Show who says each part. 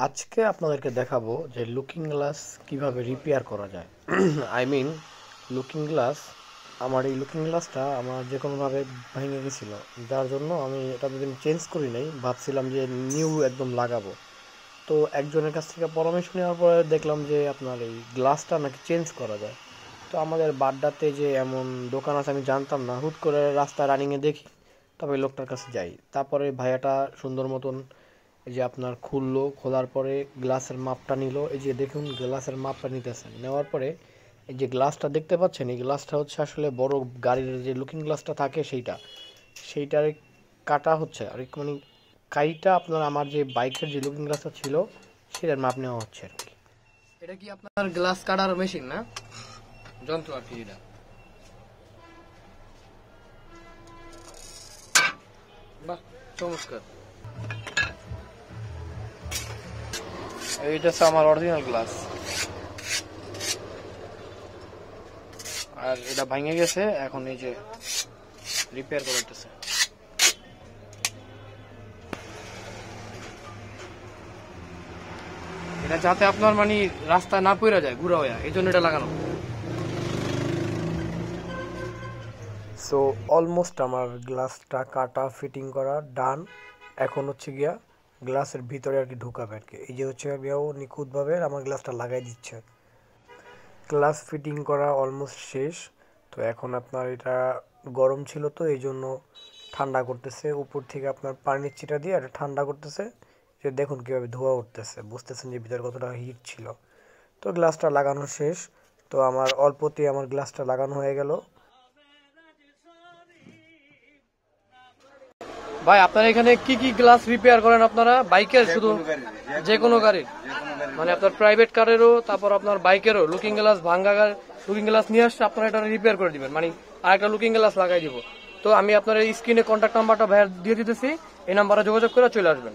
Speaker 1: আজকে আপনাদেরকে দেখাবো যে লুকিং গ্লাস কিভাবে রিপেয়ার করা যায়। আই মিন লুকিং গ্লাস, আমার এই লুকিং গ্লাসটা আমার যে কোনোভাবে ভেঙে গেছিলো, যার জন্য আমি এটা দুদিন চেঞ্জ করি নাই, ভাবছিলাম যে নিউ একদম লাগাবো। তো একজনের কাছ থেকে পরামর্শ নেওয়ার পরে দেখলাম যে আপনার এই গ্লাসটা নাকি চেঞ্জ করা যায়। তো আমাদের বাড্ডাতে যে এমন দোকান আছে আমি জানতাম না, হুট করে রাস্তায় রানিংয়ে দেখি, তবে লোকটার কাছে যাই। তারপরে ভাইয়াটা সুন্দর মতন এই যে আপনার খুললো, খোলার পরে গ্লাসের মাপটা নিল। এই যে দেখুন গ্লাসের মাপটা নিতেছেন, নেওয়ার পরে এই যে গ্লাসটা দেখতে পাচ্ছেন, এই গ্লাসটা হচ্ছে আসলে বড় গাড়ির যে লুকিং গ্লাসটা থাকে সেইটার কাটা হচ্ছে আর মানে কাইটা আপনার আমার যে বাইকের যে লুকিং গ্লাসটা ছিল সেটার মাপ নেওয়া হচ্ছে আর কি।
Speaker 2: এটা কি আপনার গ্লাস কাটার মেশিন না যন্ত্র আর কি? এটা বাহ, চমৎকার। এইটা হচ্ছে আমার অরিজিনাল গ্লাস, আর এটা ভেঙে গেছে, এখন এই যে রিপেয়ার করতেছে। এটা যাতে আপনার মানে রাস্তায় না পড়ে যায় ঘুরা হয়ে, এই জন্য এটা লাগানো।
Speaker 1: সো অলমোস্ট আমার গ্লাসটা কাটা ফিটিং করা ডান। এখন হচ্ছে গিয়া গ্লাসের ভিতরে আর কি ঢুকাবে আর কি। এই যে হচ্ছে গিয়াও নিখুঁতভাবে আমার গ্লাসটা লাগাই দিচ্ছে। গ্লাস ফিটিং করা অলমোস্ট শেষ। তো এখন আপনার এটা গরম ছিল, তো এই জন্য ঠান্ডা করতেছে, উপর থেকে আপনার পানির ছিটা দিয়ে এটা ঠান্ডা করতেছে। যে দেখুন কীভাবে ধোঁয়া উঠতেছে, বুঝতেছেন যে ভিতরে কতটা হিট ছিল। তো গ্লাসটা লাগানো শেষ। তো আমার অল্পতেই আমার গ্লাসটা লাগানো হয়ে গেল।
Speaker 2: ভাই আপনার এখানে কি কি গ্লাস রিপেয়ার করেন আপনারা? বাইকের শুধু? যে কোনো গাড়ির, মানে আপনার প্রাইভেট কারেরও, তারপর আপনার বাইকেরও লুকিং গ্লাস ভাঙ্গা লুকিং গ্লাস নিয়ে আসছে, আপনারা এটা রিপেয়ার করে দিবেন, মানে আর একটা লুকিং গ্লাস লাগাই দিব। তো আমি আপনার এই স্ক্রিনে কন্ট্যাক্ট নাম্বারটা ভাইয়া দিয়ে দিতেছি, এই নাম্বারে যোগাযোগ করে চলে আসবেন।